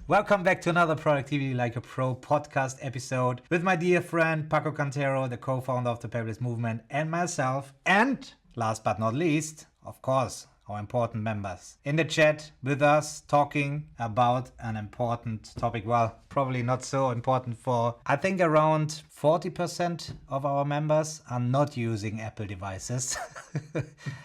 Welcome back to another Productivity Like a Pro podcast episode with my dear friend Paco Cantero, the co-founder of the Paperless Movement, and myself. And last but not least, of course, our important members in the chat with us talking about an important topic. Well, probably not so important for, I think around 40% of our members are not using Apple devices.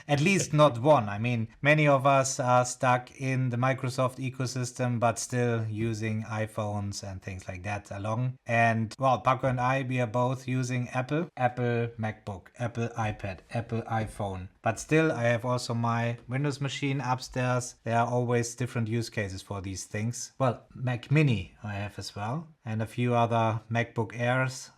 At least not one. I mean, many of us are stuck in the Microsoft ecosystem, but still using iPhones and things like that along. And well, Paco and we are both using Apple MacBook, Apple iPad, Apple iPhone. But still, I have also my Windows machine upstairs. There are always different use cases for these things. Well, Mac Mini I have as well, and a few other MacBook Airs.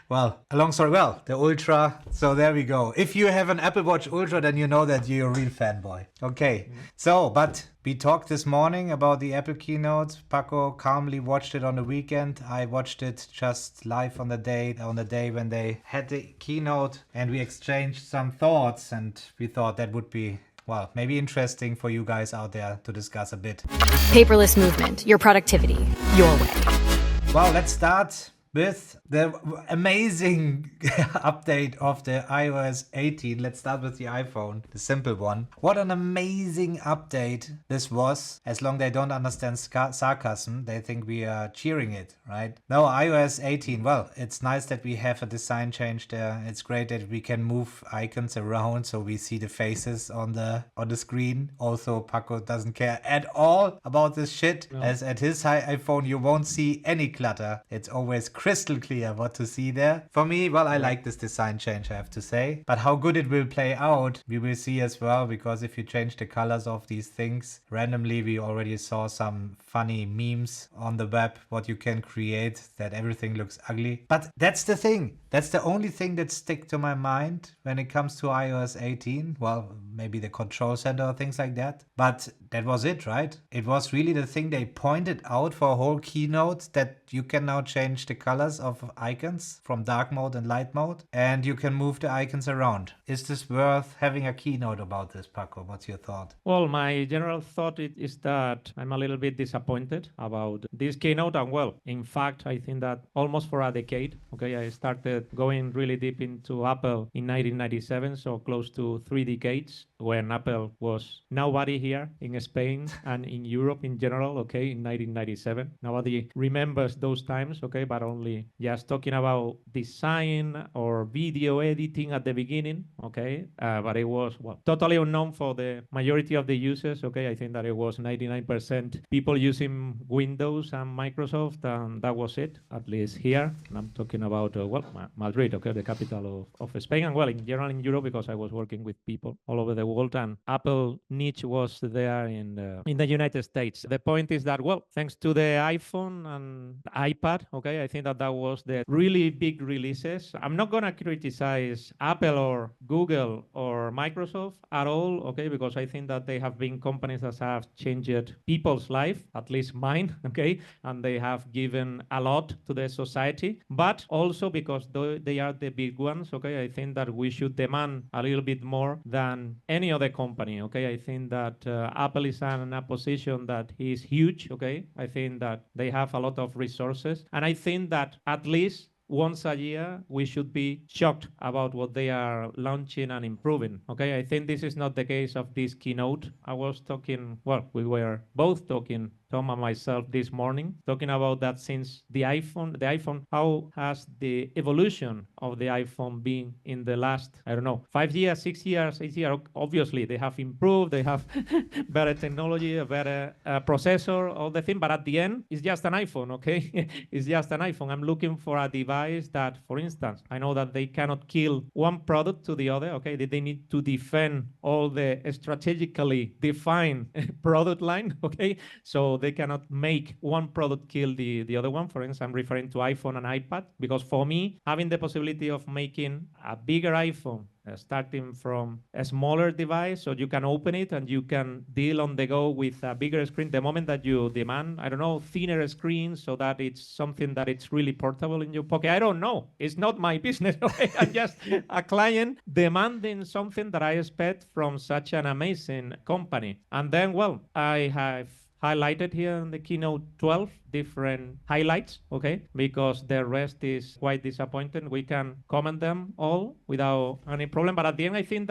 Well, the Ultra. So there we go. If you have an Apple Watch Ultra, then you know that you're a real fanboy. Okay. So, but we talked this morning about the Apple keynote. Paco calmly watched it on the weekend. I watched it just live on the day when they had the keynote, and we exchanged some thoughts, and we thought that would be, well, maybe interesting for you guys out there to discuss a bit. Paperless Movement, your productivity, your way. Well, let's start with the amazing update of the iOS 18. Let's start with the iPhone, the simple one. What an amazing update this was. As long as they don't understand sarcasm, they think we are cheering it, right? No, iOS 18, well, it's nice that we have a design change there. It's great that we can move icons around so we see the faces on the screen. Also, Paco doesn't care at all about this shit. No. As at his iPhone, you won't see any clutter. It's always crystal clear what to see there. For me, well, I like this design change, I have to say. But how good it will play out, we will see as well, because if you change the colors of these things randomly, we already saw some funny memes on the web, what you can create, that everything looks ugly. But that's the thing. That's the only thing that sticks to my mind when it comes to iOS 18. Well, maybe the control center or things like that. But that was it, right? It was really the thing they pointed out for a whole keynote, that you can now change the colors of icons from dark mode and light mode, and you can move the icons around. Is this worth having a keynote about this, Paco? What's your thought? Well, my general thought is that I'm a little bit disappointed about this keynote. And well, in fact, I think that almost for a decade, I started going really deep into Apple in 1997, so close to 3 decades, when Apple was nobody here in Spain and in Europe in general, in 1997. Nobody remembers those times, but only just talking about design or video editing at the beginning, but it was, totally unknown for the majority of the users, I think that it was 99% people using Windows and Microsoft, and that was it, at least here. And I'm talking about, Madrid, the capital of Spain, and in general in Europe, because I was working with people all over the world, and Apple niche was there in the United States. The point is that, thanks to the iPhone and iPad, I think that was the really big releases. I'm not going to criticize Apple or Google or Microsoft at all, because I think that they have been companies that have changed people's life, at least mine, and they have given a lot to the society, but also because they are the big ones, I think that we should demand a little bit more than any other company, I think that Apple is in a position that is huge, I think that they have a lot of resources, and I think that at least once a year, we should be shocked about what they are launching and improving. I think this is not the case of this keynote. I was talking, we were both talking, Tom and myself, this morning, talking about that since the iPhone, how has the evolution of the iPhone been in the last, 5 years, 6 years, 8 years? Obviously, they have improved, they have better technology, a better processor, all the thing, but at the end, it's just an iPhone, It's just an iPhone. I'm looking for a device that, for instance, I know that they cannot kill one product to the other, They need to defend all the strategically defined product line, So they cannot make one product kill the other one. For instance, I'm referring to iPhone and iPad, because for me, having the possibility of making a bigger iPhone starting from a smaller device, so you can open it and you can deal on the go with a bigger screen. The moment that you demand, thinner screens, so that it's something that it's really portable in your pocket. I don't know. It's not my business. I'm just a client demanding something that I expect from such an amazing company. And then, I have highlighted here in the Keynote 12 different highlights, okay? Because the rest is quite disappointing. We can comment them all without any problem. But at the end, I think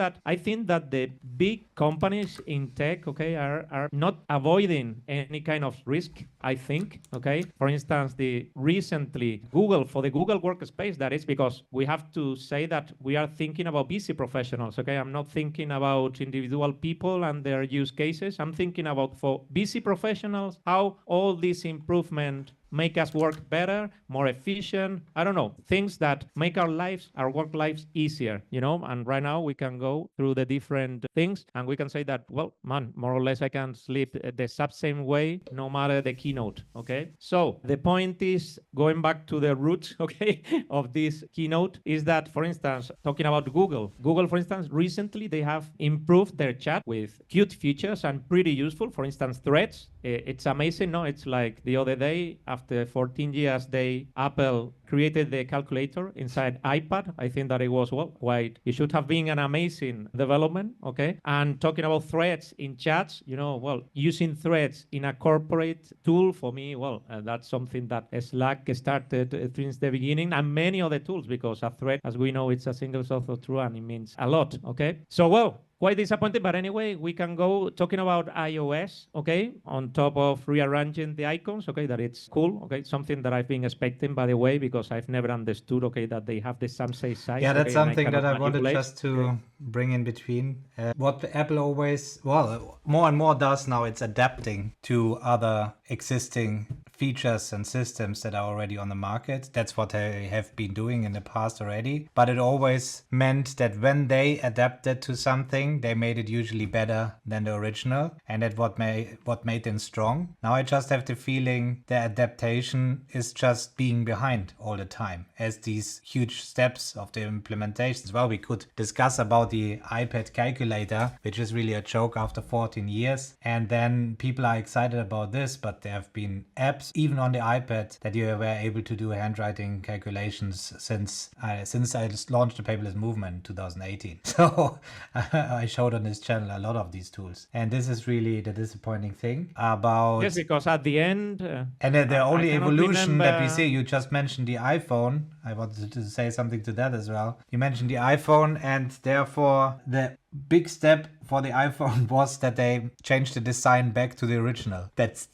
that the big companies in tech, okay, are not avoiding any kind of risk, I think, okay? For instance, the recently Google, for the Google Workspace, that is because we have to say that we are thinking about busy professionals, okay? I'm not thinking about individual people and their use cases. I'm thinking about for busy professionals, how all this improvement make us work better, more efficient. I don't know, things that make our lives, our work lives easier, you know? And right now we can go through the different things and we can say that, well, man, more or less I can sleep the same way, no matter the keynote, okay? So the point is, going back to the roots, okay, of this keynote is that, for instance, talking about Google, for instance, recently they have improved their chat with cute features and pretty useful. For instance, threads. It's amazing, no? It's like the other day, after 14 years, Apple created the calculator inside iPad. I think that it was, well, it should have been an amazing development, okay? And talking about threads in chats, you know, well, using threads in a corporate tool, for me, well, that's something that Slack started since the beginning, and many other tools, because a thread, as we know, it's a single source of truth, and it means a lot, okay? So, well, quite disappointed, but anyway, we can go talking about iOS, okay, on top of rearranging the icons, okay, that it's cool, okay, something that I've been expecting, by the way, because I've never understood, okay, that they have the same size. Yeah, that's okay, something that I wanted manipulate. just to bring in between. What Apple always, well, more and more does now, it's adapting to other existing features and systems that are already on the market. That's what they have been doing in the past already. But it always meant that when they adapted to something, they made it usually better than the original. And that's what made them strong. Now I just have the feeling the adaptation is just being behind all the time, as these huge steps of the implementations. Well, we could discuss about the iPad calculator, which is really a joke after 14 years. And then people are excited about this, but there have been apps even on the iPad that you were able to do handwriting calculations since I launched the Paperless Movement in 2018. So I showed on this channel a lot of these tools, and this is really the disappointing thing about. Yes, because at the end, and the only evolution remember... that we see. You just mentioned the iPhone. I wanted to say something to that as well. You mentioned the iPhone, and therefore the big step for the iPhone was that they changed the design back to the original. That's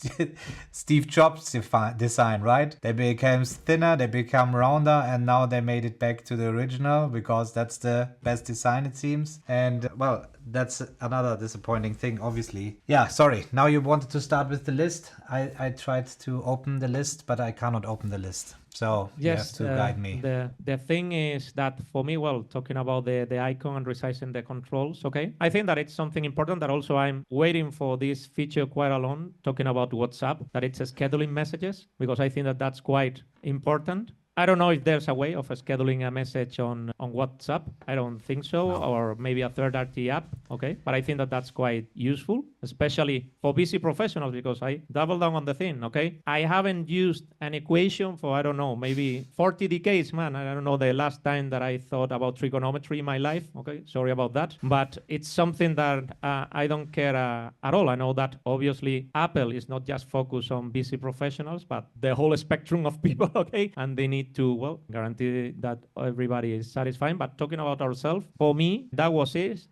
Steve Jobs' design, right? They became thinner, they become rounder, and now they made it back to the original because that's the best design, it seems. And well, that's another disappointing thing, obviously. Yeah, sorry. Now you wanted to start with the list. I tried to open the list, but I cannot open the list. So yes, you have to guide me. The thing is that for me, well, talking about the icon and resizing the controls, okay, I think that it's something important that also I'm waiting for this feature quite a long, talking about WhatsApp, that it's scheduling messages, because I think that that's quite important. I don't know if there's a way of scheduling a message on WhatsApp. I don't think so, No. or maybe a third-party app, okay? But I think that that's quite useful, especially for busy professionals, because I double down on the thing, okay? I haven't used an equation for, I don't know, maybe 40 decades, man. I don't know the last time that I thought about trigonometry in my life, okay? Sorry about that. But it's something that I don't care at all. I know that obviously Apple is not just focused on busy professionals, but the whole spectrum of people, okay? And they need to, well, guarantee that everybody is satisfied. But talking about ourselves, for me, that was it.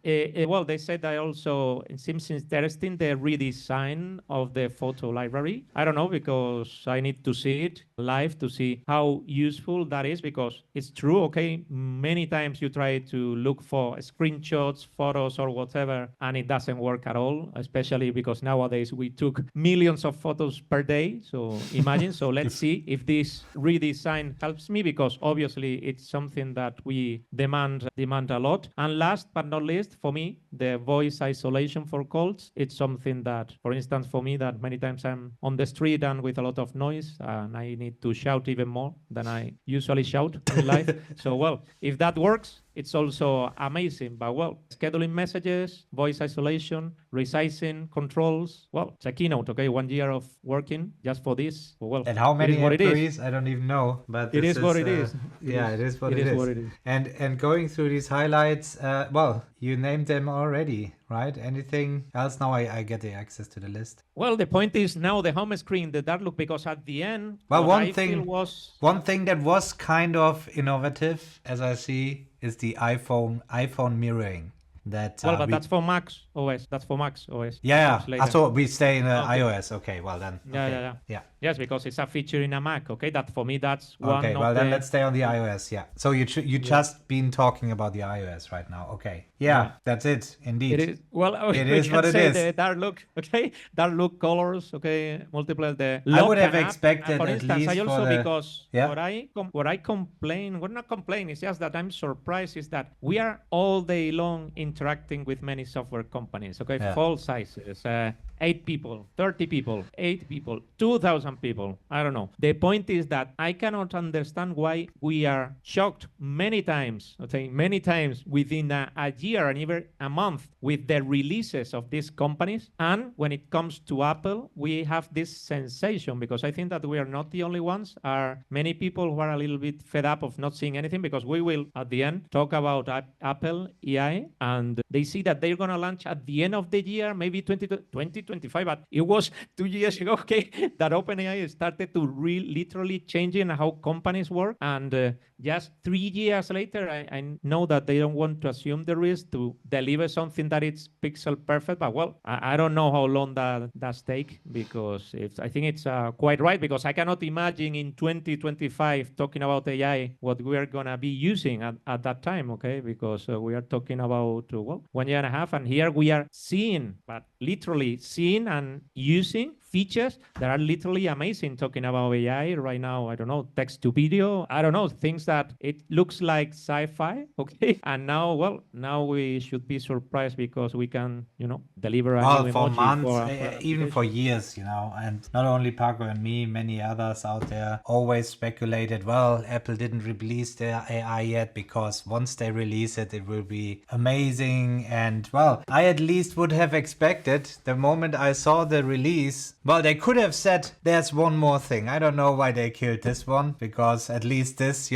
Well, they said that also it seems interesting, the redesign of the photo library. I don't know, because I need to see it live to see how useful that is, because it's true, okay? Many times you try to look for screenshots, photos, or whatever, and it doesn't work at all, especially because nowadays we took millions of photos per day. So imagine. So let's see if this redesign helps me, because obviously it's something that we demand a lot. And last but not least, for me, the voice isolation for calls. It's something that, for instance, for me, that many times I'm on the street and with a lot of noise, and I need to shout even more than I usually shout in life. So, well, if that works, it's also amazing. But, well, scheduling messages, voice isolation, resizing, controls. Well, it's a keynote, okay? 1 year of working just for this. Well, and how many employees? It is. I don't even know. But it is what it is. Yeah, it is what it is. What it is. And going through these highlights, well, You named them already, right? Anything else? Now I get the access to the list. Well, the point is now the home screen, the dark look, because at the end, Well, what one I feel thing was one thing that was kind of innovative, as I see, is the iPhone mirroring. That well, but that's for Mac OS. That's for Mac OS. yeah. Comes later. So we stay in Okay. iOS. Okay, well then. Yeah, Okay. yeah. Yes, because it's a feature in a Mac. Okay, that for me that's one Okay, of well the. then let's stay on the iOS. Yeah. So you just been talking about the iOS right now. Okay. Yeah. That's it. Indeed. It is well. It we is can what it say is. The dark look. Okay, dark look colors. Okay, multiple the. I would have lock and app. expected For at instance, least I for also the- because Yeah. what I complain, well, not complain. It's just that I'm surprised is that we are all day long interacting with many software companies. Okay, Yeah. all sizes. 8 people, 30 people, 8 people, 2,000 people. I don't know. The point is that I cannot understand why we are shocked many times, okay, many times within a year and even a month with the releases of these companies. And when it comes to Apple, we have this sensation because I think that we are not the only ones. Are many people who are a little bit fed up of not seeing anything because we will, at the end, talk about Apple AI and they see that they're going to launch at the end of the year, maybe 2025, but it was 2 years ago, okay, that OpenAI started to literally changing how companies work. And just 3 years later, I know that they don't want to assume the risk to deliver something that it's pixel perfect. But well, I don't know how long that's take because I think it's quite right because I cannot imagine in 2025 talking about AI what we are going to be using at that time, okay, because we are talking about, 1 year and a half. And here we are seeing, but literally seeing and using features that are literally amazing. Talking about AI right now, I don't know, text to video, I don't know, things that it looks like sci-fi, okay? And now we should be surprised because we can, deliver a new for emoji months, for an even for application. years, and not only Paco and me, many others out there always speculated, well, Apple didn't release their AI yet because once they release it, it will be amazing. And well, I at least would have expected the moment I saw the release, well, they could have said there's one more thing. I don't know why they killed this one because at least this,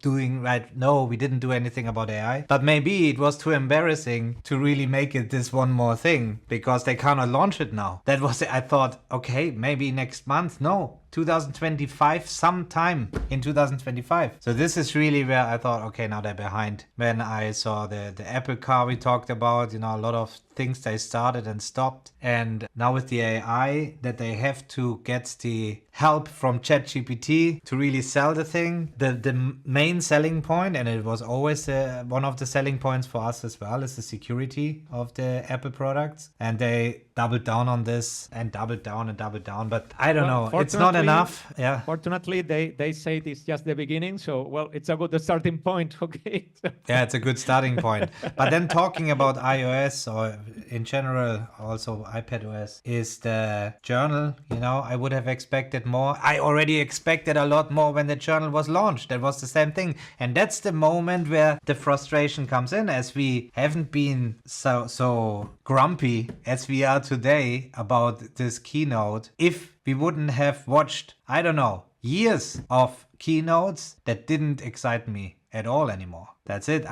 doing right. No, we didn't do anything about AI, but maybe it was too embarrassing to really make it this one more thing because they cannot launch it now. That was it. I thought, okay, maybe next month. No, 2025, sometime in 2025. So this is really where I thought, okay, now they're behind. When I saw the Apple car we talked about, a lot of things they started and stopped. And now with the AI, that they have to get the help from ChatGPT to really sell the thing. The main selling point, and it was always one of the selling points for us as well, is the security of the Apple products. And they doubled down on this and doubled down and doubled down. But I don't know. It's not enough. Yeah. Fortunately, they say it's just the beginning. So, well, it's a good starting point. Okay. Yeah, it's a good starting point. But then talking about iOS or in general, also iPadOS, is the journal. I would have expected more. I already expected a lot more when the journal was launched. That was the same thing. And that's the moment where the frustration comes in, as we haven't been so grumpy as we are today about this keynote. If we wouldn't have watched, I don't know, years of keynotes that didn't excite me at all anymore. That's it.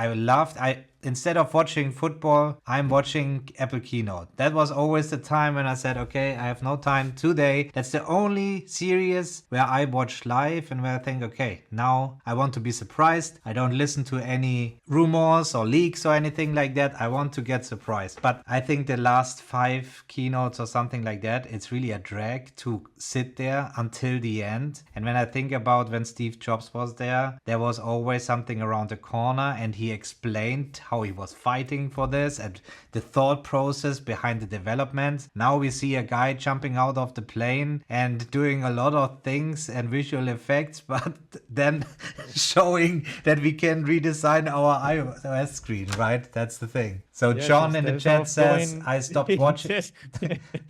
Instead of watching football, I'm watching Apple Keynote. That was always the time when I said, okay, I have no time today. That's the only series where I watch live and where I think, okay, now I want to be surprised. I don't listen to any rumors or leaks or anything like that. I want to get surprised. But I think the last 5 keynotes or something like that, it's really a drag to sit there until the end. And when I think about when Steve Jobs was there was always something around the corner and he explained how he was fighting for this and the thought process behind the development. Now we see a guy jumping out of the plane and doing a lot of things and visual effects, but then showing that we can redesign our iOS screen, right? That's the thing. So yes, John in the chat says, I stopped watching.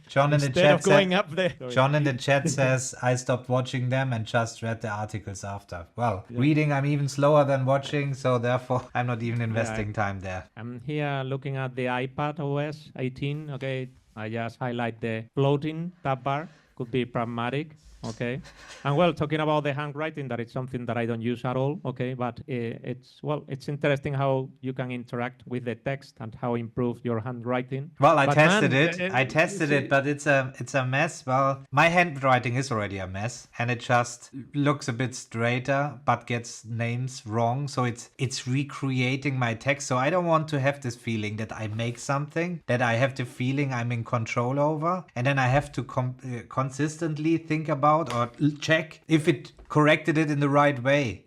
John in the chat says, John in the chat says, I stopped watching them and just read the articles after. Well, reading I'm even slower than watching, so therefore I'm not even investing time there. I'm here looking at the iPadOS 18. Okay, I just highlight the floating tab bar. Could be pragmatic. Okay, And well, talking about the handwriting, that is something that I don't use at all. Okay, but it's interesting how you can interact with the text and how improve your handwriting. Well, I But tested man, it. I tested it, but it's a mess. Well, my handwriting is already a mess, and it just looks a bit straighter, but gets names wrong. So it's recreating my text. So I don't want to have this feeling that I make something that I have the feeling I'm in control over, and then I have to consistently think about or check if it corrected it in the right way.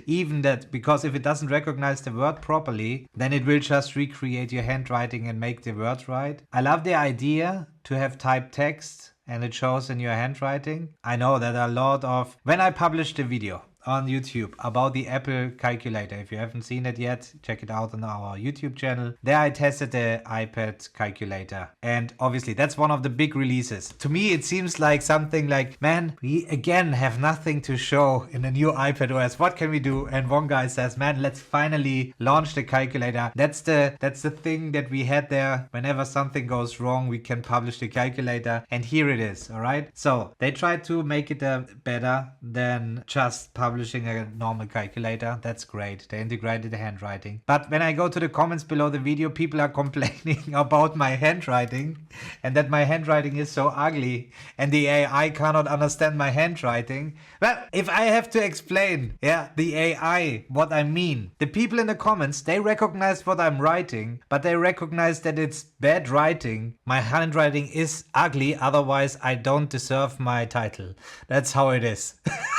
Even that, because if it doesn't recognize the word properly, then it will just recreate your handwriting and make the word right. I love the idea to have typed text and it shows in your handwriting. I know that a lot of, when I published a video on YouTube about the Apple calculator, if you haven't seen it yet, check it out on our YouTube channel. There I tested the iPad calculator, and obviously that's one of the big releases. To me it seems like something like, man, we again have nothing to show in the new iPadOS. What can we do? And one guy says, man, let's finally launch the calculator. That's the thing that we had there. Whenever something goes wrong, we can publish the calculator, and here it is. All right, so they tried to make it better than just publishing a normal calculator. That's great. They integrated the handwriting. But when I go to the comments below the video, people are complaining about my handwriting and that my handwriting is so ugly and the AI cannot understand my handwriting. Well, if I have to explain, the AI, what I mean, the people in the comments, they recognize what I'm writing, but they recognize that it's bad writing. My handwriting is ugly, otherwise I don't deserve my title. That's how it is.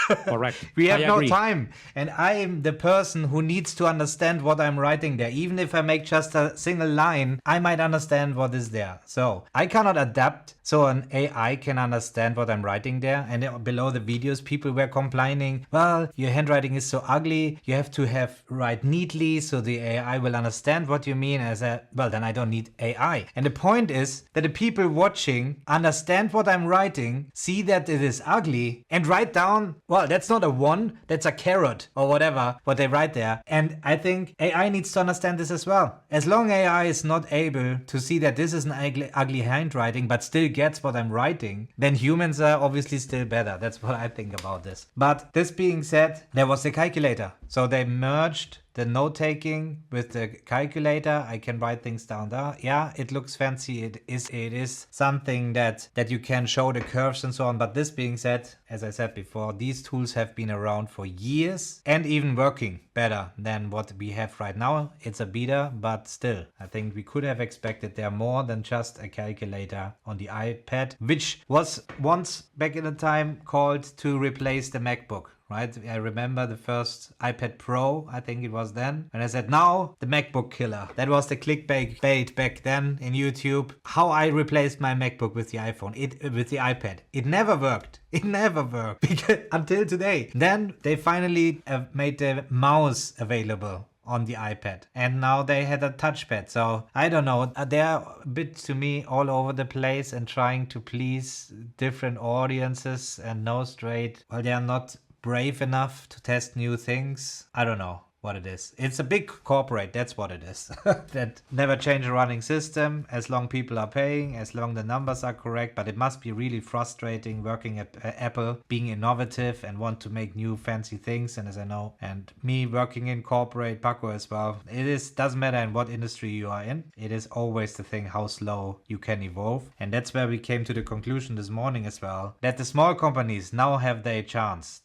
Correct. We have no agree. time, and I am the person who needs to understand what I'm writing there. Even if I make just a single line, I might understand what is there. So I cannot adapt so an AI can understand what I'm writing there. And below the videos, people were complaining, well, your handwriting is so ugly, you have to write neatly so the AI will understand what you mean. I said, well, then I don't need AI. And the point is that the people watching understand what I'm writing, see that it is ugly, and write down, well, that's not a 1, that's a carrot or whatever, what they write there. And I think AI needs to understand this as well. As long AI is not able to see that this is an ugly handwriting, but still gets what I'm writing, then humans are obviously still better. That's what I think about this. But this being said, there was the calculator. So they merged the note-taking with the calculator. I can write things down there. Yeah, it looks fancy. It is something that you can show the curves and so on. But this being said, as I said before, these tools have been around for years and even working better than what we have right now. It's a beta, but still, I think we could have expected there more than just a calculator on the iPad, which was once back in the time called to replace the MacBook. Right? I remember the first iPad Pro, I think it was then. And I said, now the MacBook killer. That was the clickbait back then in YouTube. How I replaced my MacBook with the iPhone, with the iPad. It never worked. It never worked because, until today. Then they finally made the mouse available on the iPad, and now they had a touchpad. So I don't know, they're a bit to me all over the place and trying to please different audiences and know straight, well, they are not brave enough to test new things. I don't know what it is. It's a big corporate, that's what it is. That never change a running system as long people are paying, as long the numbers are correct. But it must be really frustrating working at Apple, being innovative and want to make new fancy things. And as I know, and me working in corporate, Paco as well, doesn't matter in what industry you are in, it is always the thing how slow you can evolve. And that's where we came to the conclusion this morning as well, that the small companies now have their chance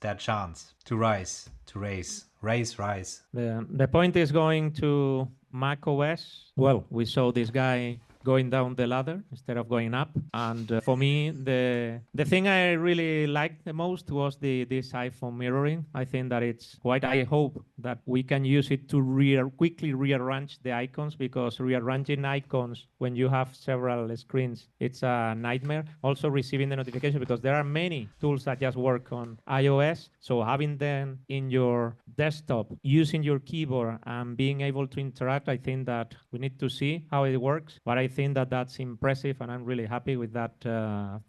to rise. The point is going to Mac OS. Well, we saw this guy going down the ladder instead of going up. And for me, the thing I really liked the most was this iPhone mirroring. I think that I hope that we can use it to quickly rearrange the icons, because rearranging icons when you have several screens, it's a nightmare. Also receiving the notification, because there are many tools that just work on iOS. So having them in your desktop, using your keyboard and being able to interact, I think that we need to see how it works. But I think that that's impressive, and I'm really happy with that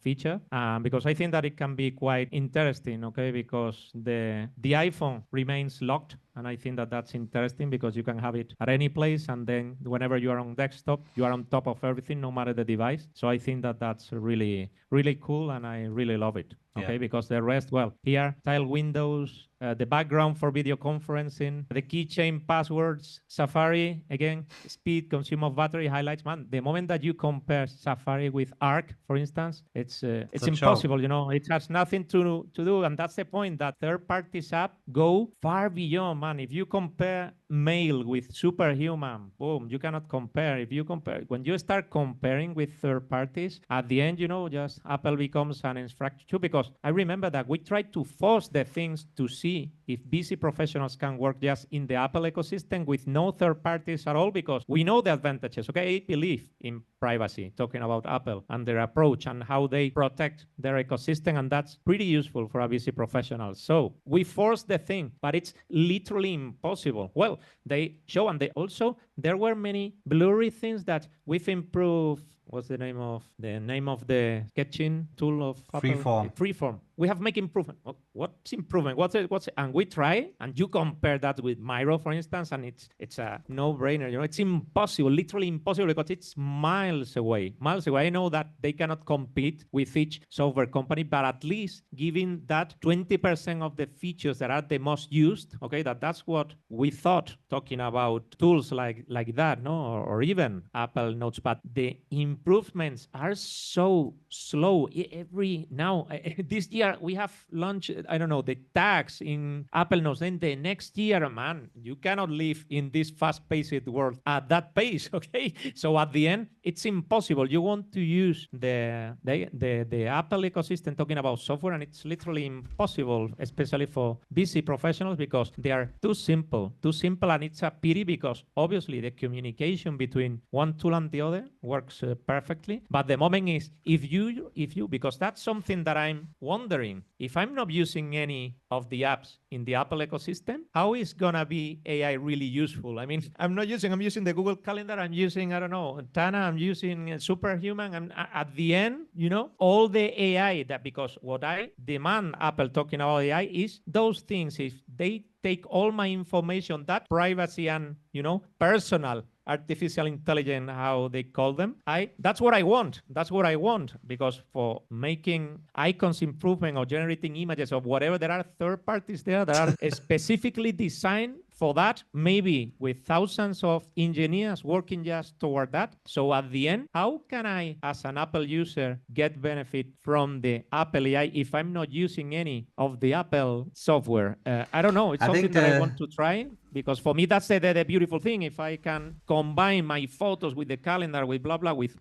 feature, because I think that it can be quite interesting, okay? Because the iPhone remains locked And I think that that's interesting because you can have it at any place, and then whenever you are on desktop, you are on top of everything, no matter the device. So I think that that's really, really cool, and I really love it. Okay, because the rest, well, here, tile windows, the background for video conferencing, the keychain passwords, Safari, again, speed, consume of battery, highlights. Man, the moment that you compare Safari with Arc, for instance, it's impossible, you know, it has nothing to do. And that's the point, that third-party apps go far beyond, man. If you compare Mail with Superhuman, boom, you cannot compare. If you compare, when you start comparing with third parties, at the end, you know, just Apple becomes an infrastructure, because I remember that we tried to force the things to see if busy professionals can work just in the Apple ecosystem with no third parties at all, because we know the advantages. Okay, I believe in privacy, talking about Apple and their approach and how they protect their ecosystem, and that's pretty useful for a busy professional. So we force the thing, but it's literally impossible. Well, they show, and they also, there were many blurry things that we've improved. What's the name of the sketching tool of Apple? Freeform. We have make improvement. What's improvement? What's it? And we try, and you compare that with Miro, for instance, and it's a no-brainer. You know, it's impossible, literally impossible, because it's miles away. Miles away. I know that they cannot compete with each software company, but at least giving that 20% of the features that are the most used. Okay, that's what we thought, talking about tools like that, no, or even Apple Notes. But the improvements are so slow. This year we have launched, I don't know, the tags in Apple Notes. Then the next year, man, you cannot live in this fast-paced world at that pace. Okay, so at the end, it's impossible. You want to use the Apple ecosystem, talking about software, and it's literally impossible, especially for busy professionals, because they are too simple, and it's a pity, because obviously the communication between one tool and the other works perfectly. But the moment is, if you, because that's something that I'm wondering, if I'm not using any of the apps in the Apple ecosystem, how is gonna be AI really useful? I mean, I'm using the Google Calendar, I'm using, I don't know, Tana, I'm using Superhuman, and at the end, you know, all the AI that, because what I demand Apple talking about AI is those things. If they take all my information, that privacy and, you know, personal artificial intelligence, how they call them, that's what I want. That's what I want, because for making icons improvement or generating images of whatever, there are third parties there that are specifically designed for that, maybe with thousands of engineers working just toward that. So at the end, how can I, as an Apple user, get benefit from the Apple AI if I'm not using any of the Apple software? I don't know. It's something that I want to try, because for me, that's the beautiful thing. If I can combine my photos with the calendar, with blah, blah, with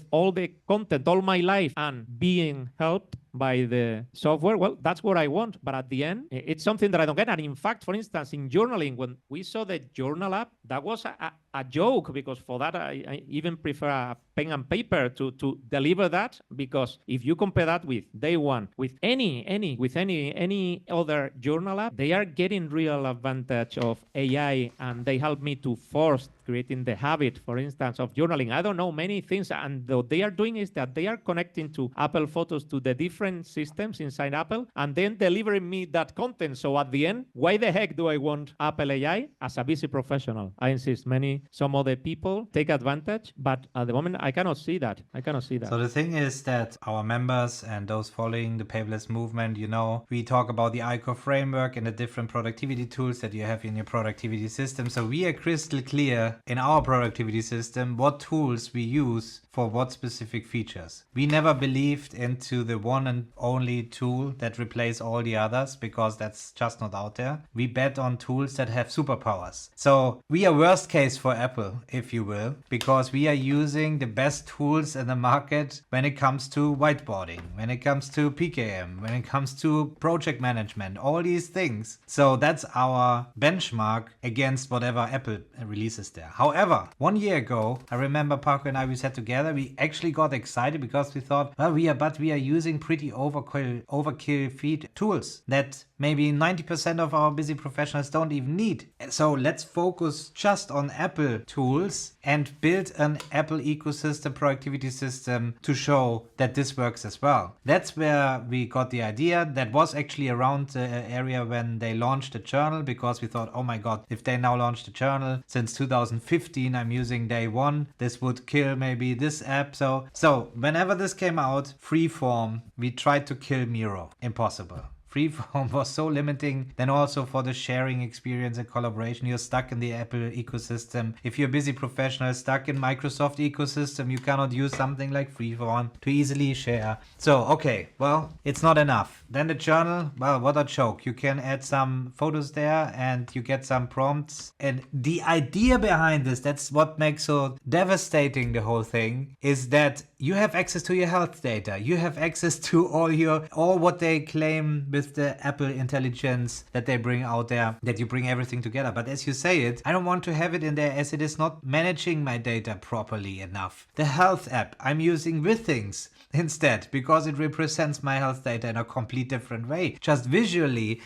all the content, all my life, and being helped by the software, well, that's what I want. But at the end, it's something that I don't get. And in fact, for instance, in journaling, when we saw the journal app, that was a joke, because for that, I even prefer a pen and paper to deliver that, because if you compare that with day one, with any other journal app, they are getting real advantage of AI, and they help me to force creating the habit, for instance, of journaling. I don't know, many things, and what they are doing is that they are connecting to Apple Photos, to the different systems inside Apple, and then delivering me that content. So at the end, why the heck do I want Apple AI as a busy professional? I insist, some other people take advantage, but at the moment, I cannot see that. So the thing is that our members and those following the paperless movement, you know, we talk about the ICO framework and the different productivity tools that you have in your productivity system. So we are crystal clear in our productivity system what tools we use for what specific features. We never believed into the one and only tool that replaces all the others, because that's just not out there. We bet on tools that have superpowers. So we are worst case for Apple, if you will, because we are using the best tools in the market when it comes to whiteboarding, when it comes to PKM, when it comes to project management, all these things. So that's our benchmark against whatever Apple releases there. However, 1 year ago, I remember Paco and I, we sat together, we actually got excited because we thought, well, we are using pretty overkill feed tools that maybe 90% of our busy professionals don't even need. So let's focus just on Apple tools and build an Apple ecosystem, productivity system to show that this works as well. That's where we got the idea. That was actually around the area when they launched the journal, because we thought, oh my God, if they now launched the journal, since 2015 I'm using day one, this would kill maybe this app. So whenever this came out, Freeform, we tried to kill Miro. Impossible. Freeform was so limiting. Then also for the sharing experience and collaboration, you're stuck in the Apple ecosystem. If you're a busy professional stuck in Microsoft ecosystem, you cannot use something like Freeform to easily share. So, okay, well, it's not enough. Then the journal, well, what a joke. You can add some photos there and you get some prompts. And the idea behind this, that's what makes so devastating the whole thing, is that you have access to your health data. You have access to all what they claim with the Apple intelligence that they bring out there, that you bring everything together. But as you say it, I don't want to have it in there as it is not managing my data properly enough. The health app I'm using with things instead, because it represents my health data in a complete different way, just visually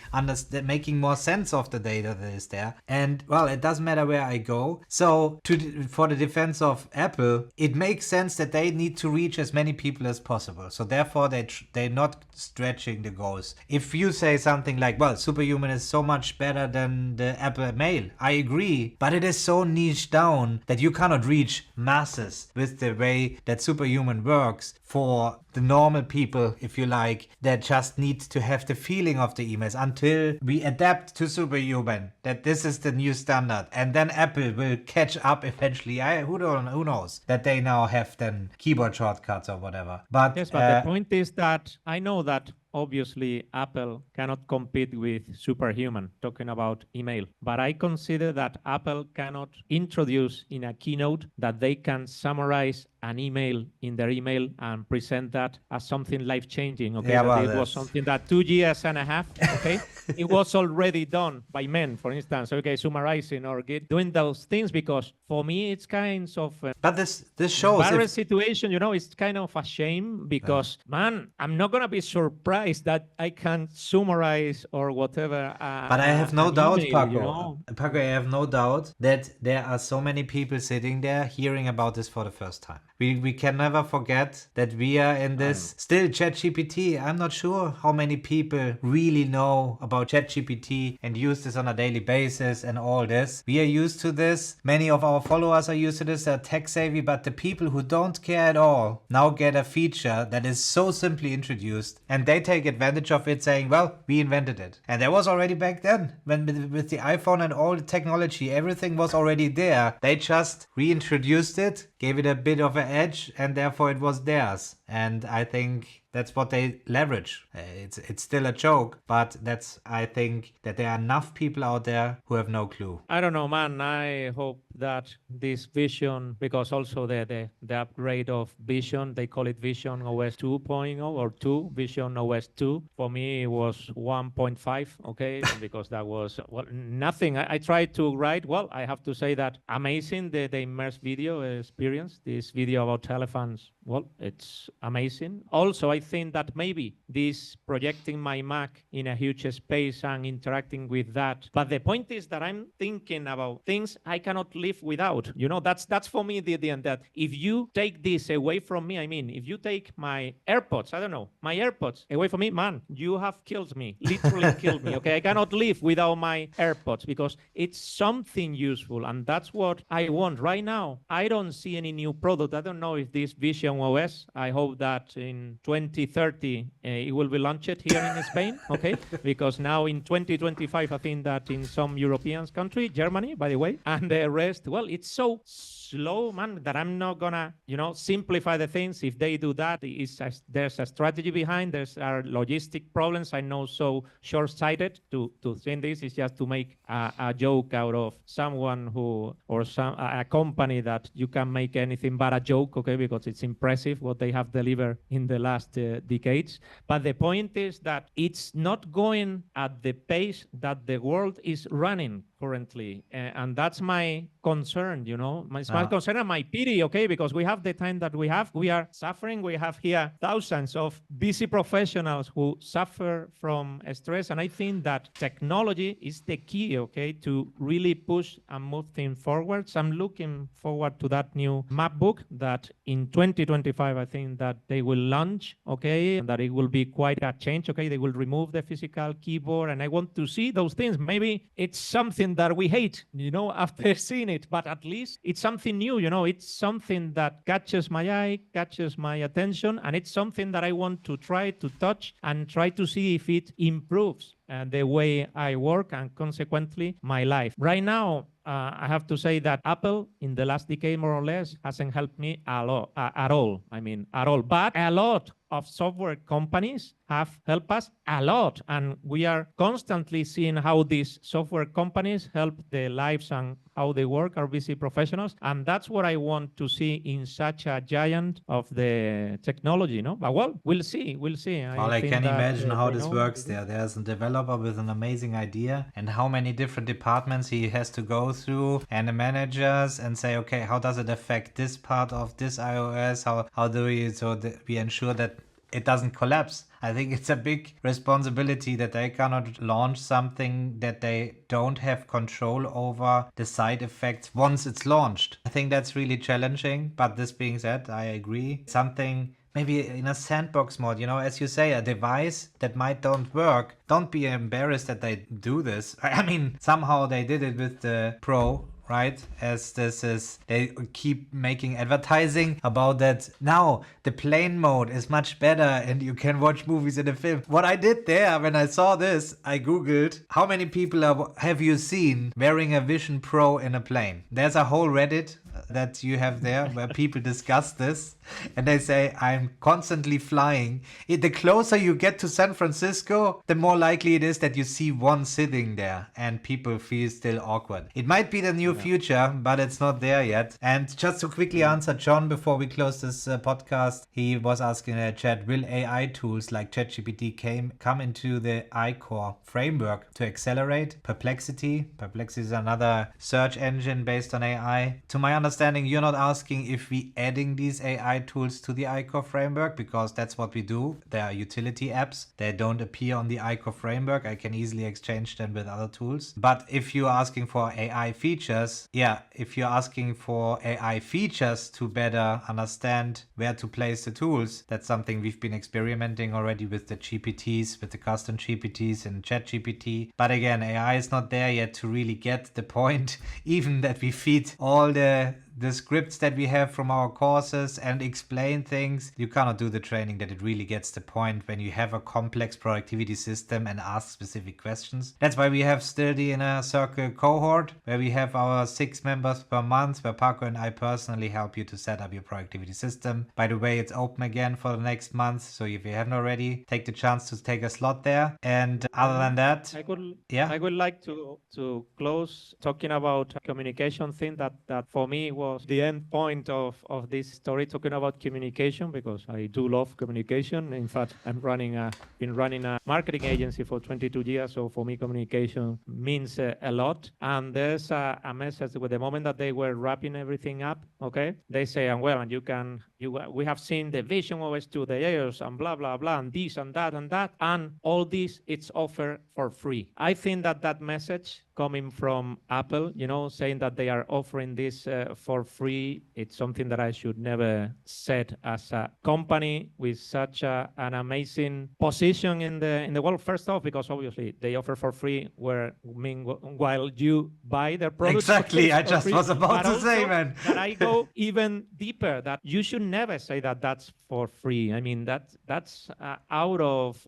making more sense of the data that is there. And well, it doesn't matter where I go. So for the defense of Apple, it makes sense that they need to reach as many people as possible. So therefore they're not stretching the goals. If you say something like, well, Superhuman is so much better than the Apple Mail, I agree, but it is so niche down that you cannot reach masses with the way that Superhuman works for the normal people, if you like, that just need to have the feeling of the emails until we adapt to Superhuman, that this is the new standard. And then Apple will catch up eventually. Who knows that they now have then keyboard shortcuts or whatever. But yes, but the point is that I know that obviously Apple cannot compete with Superhuman, talking about email. But I consider that Apple cannot introduce in a keynote that they can summarize an email in their email and present that as something life-changing. Okay, yeah, that well, it was something that 2 years and a half, okay, it was already done by men, for instance. Okay, summarizing or doing those things, because for me it's kind of but this shows embarrassing situation. You know, it's kind of a shame because man, I'm not gonna be surprised that I can summarize or whatever. But I have no doubt, email, Paco. You know? Paco, I have no doubt that there are so many people sitting there hearing about this for the first time. We can never forget that we are in this still ChatGPT. I'm not sure how many people really know about ChatGPT and use this on a daily basis and all this. We are used to this. Many of our followers are used to this. They're tech savvy, but the people who don't care at all now get a feature that is so simply introduced, and they take advantage of it, saying, well, we invented it. And that was already back then, when with the iPhone and all the technology, everything was already there. They just reintroduced it, gave it a bit of an edge, and therefore it was theirs. And I think that's what they leverage. It's still a joke, but I think that there are enough people out there who have no clue. I don't know, man. I hope that this vision, because also the upgrade of Vision, they call it Vision OS 2.0 or 2, Vision OS 2. For me, it was 1.5, okay, because that was nothing. I tried to write. Well, I have to say that amazing, the immersive video experience, this video about elephants. Well, it's amazing. Also, I think that maybe this projecting my Mac in a huge space and interacting with that. But the point is that I'm thinking about things I cannot live without. You know, that's for me the end, that if you take this away from me, I mean, if you take my AirPods, I don't know, my AirPods away from me, man, you have killed me, literally killed me. Okay, I cannot live without my AirPods because it's something useful, and that's what I want right now. I don't see any new product. I don't know if this Vision OS, I hope that in 2030 it will be launched here in Spain, okay? Because now in 2025, I think that in some European country, Germany, by the way, and the rest, well, it's so slow, man, that I'm not gonna, simplify the things. If they do that, there's a strategy behind, there's logistic problems. I know, so short-sighted to think this is just to make a joke out of someone a company that you can make anything but a joke, okay, because it's impressive what they have delivered in the last decades. But the point is that it's not going at the pace that the world is running. currently. And that's my concern, my concern and my pity, okay? Because we have the time that we have. We are suffering. We have here thousands of busy professionals who suffer from stress. And I think that technology is the key, okay, to really push and move things forward. So I'm looking forward to that new map book that in 2025, I think that they will launch, okay, and that it will be quite a change, okay? They will remove the physical keyboard, and I want to see those things. Maybe it's something that we hate, after seeing it, but at least it's something new, it's something that catches my eye, catches my attention, and it's something that I want to try to touch and try to see if it improves the way I work and consequently my life. Right now, I have to say that Apple in the last decade, more or less, hasn't helped me a lot, at all. I mean, at all. But a lot of software companies have helped us a lot. And we are constantly seeing how these software companies help the lives and how they work, our busy professionals. And that's what I want to see in such a giant of the technology, But well, we'll see. Well, I can imagine how this works there. There's a developer with an amazing idea and how many different departments he has to go through and the managers and say, okay, how does it affect this part of this iOS? How do we, we ensure that it doesn't collapse? I think it's a big responsibility that they cannot launch something that they don't have control over the side effects once it's launched. I think that's really challenging. But this being said, I agree. Something maybe in a sandbox mode, as you say, a device that might don't work. Don't be embarrassed that they do this. I mean, somehow they did it with the Pro, right? As this is, they keep making advertising about that. Now the plane mode is much better and you can watch movies in a film. What I did there when I saw this, I googled how many people have you seen wearing a Vision Pro in a plane. There's a whole Reddit that you have there where people discuss this and they say, I'm constantly flying. The closer you get to San Francisco, the more likely it is that you see one sitting there and people feel still awkward. It might be the new future, but it's not there yet. And just to quickly answer John before we close this podcast, he was asking in the chat, will AI tools like ChatGPT come into the iCore framework to accelerate Perplexity? Perplexity is another search engine based on AI. To my understanding, you're not asking if we adding these AI tools to the iCore framework, because that's what we do. They are utility apps. They don't appear on the iCore framework. I can easily exchange them with other tools. But if you're asking for AI features, if you're asking for AI features to better understand where to place the tools, that's something we've been experimenting already with the GPTs, with the custom GPTs and ChatGPT. But again, AI is not there yet to really get the point, even that we feed all the scripts that we have from our courses and explain things. You cannot do the training that it really gets the point when you have a complex productivity system and ask specific questions. That's why we have still the Inner Circle cohort, where we have our 6 members per month, where Paco and I personally help you to set up your productivity system. By the way, it's open again for the next month, so if you haven't already, take the chance to take a slot there. And other than that, I would like to close talking about communication thing that for me was the end point of this story, talking about communication, because I do love communication. In fact, been running a marketing agency for 22 years, so for me communication means a lot. And there's a message with the moment that they were wrapping everything up, okay, they say, and well, and we have seen the Vision OS to the iOS and blah blah blah and this and that and all this, it's offered for free. I think that message coming from Apple, saying that they are offering this for free, it's something that I should never said as a company with such an amazing position in the world. First off, because obviously they offer for free, while you buy their products. Exactly, I just was about to say, man. That I go even deeper, that you should never say that that's for free. I mean, that's out of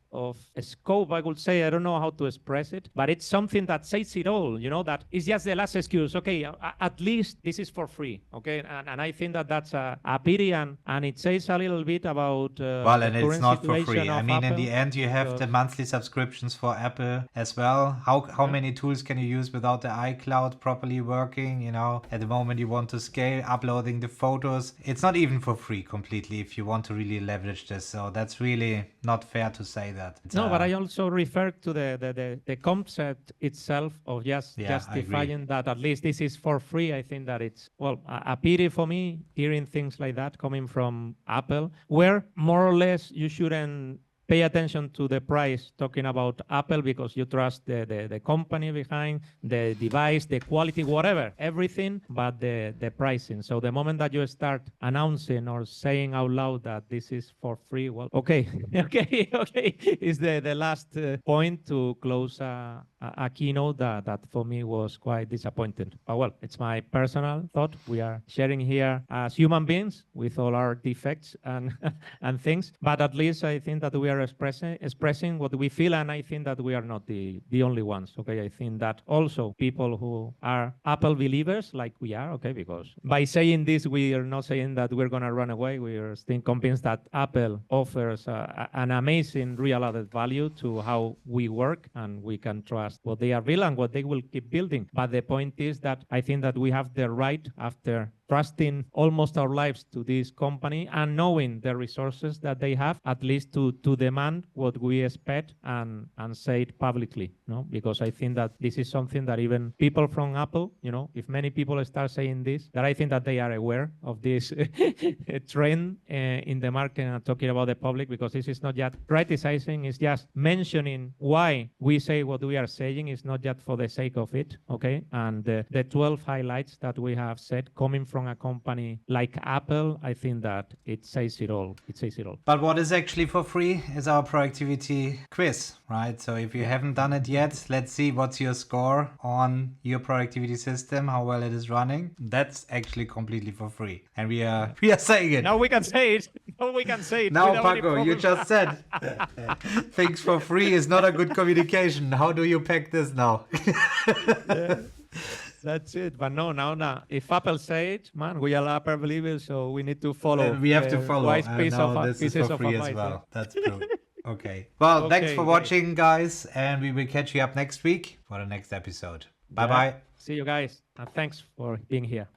scope, I would say. I don't know how to express it, but it's something that says it all, that is just the last excuse. Okay, at least this is for free. Okay, and I think that's a pity, and it says a little bit about and it's not for free. I mean, Apple, in the end, you have the monthly subscriptions for Apple as well. How many tools can you use without the iCloud properly working? At the moment you want to scale, uploading the photos, it's not even for free completely if you want to really leverage this. So that's really not fair to say that. But I also refer to the concept itself of just Yeah, I agree. justifying that at least this is for free, I think that it's, well, a pity for me hearing things like that coming from Apple, where more or less you shouldn't pay attention to the price talking about Apple because you trust the company behind the device, the quality, whatever, everything but the pricing. So the moment that you start announcing or saying out loud that this is for free, well, okay, okay, is the last point to close a keynote that for me was quite disappointing. But well, it's my personal thought. We are sharing here as human beings with all our defects and and things, but at least I think that we are expressing what we feel, and I think that we are not the only ones. Okay, I think that also people who are Apple believers, like we are, okay, because by saying this, we are not saying that we're gonna run away. We are still convinced that Apple offers an amazing real added value to how we work, and we can trust what they are building and what they will keep building. But the point is that I think that we have the right, after trusting almost our lives to this company and knowing the resources that they have, at least to demand what we expect and say it publicly, no? Because I think that this is something that even people from Apple, if many people start saying this, that I think that they are aware of this trend in the market and talking about the public, because this is not just criticizing, it's just mentioning why we say what we are saying. It's not just for the sake of it, okay? And the 12 highlights that we have said coming from a company like Apple, I think that it says it all. It says it all. But what is actually for free is our productivity quiz, right? So if you haven't done it yet, let's see what's your score on your productivity system, how well it is running. That's actually completely for free. And we are saying it. Now we can say it. Now we can say it. Now, without any Paco, you problem. just said things for free is not a good communication. How do you pack this now? That's it. But now, if Apple say it, man, we are Apple believers, so we need to follow. We have to follow. Wise piece Now of this is pieces for of free as advice, well. That's true. Okay. Well, thanks for watching, guys, and we will catch you up next week for the next episode. Bye-bye. See you guys, and thanks for being here.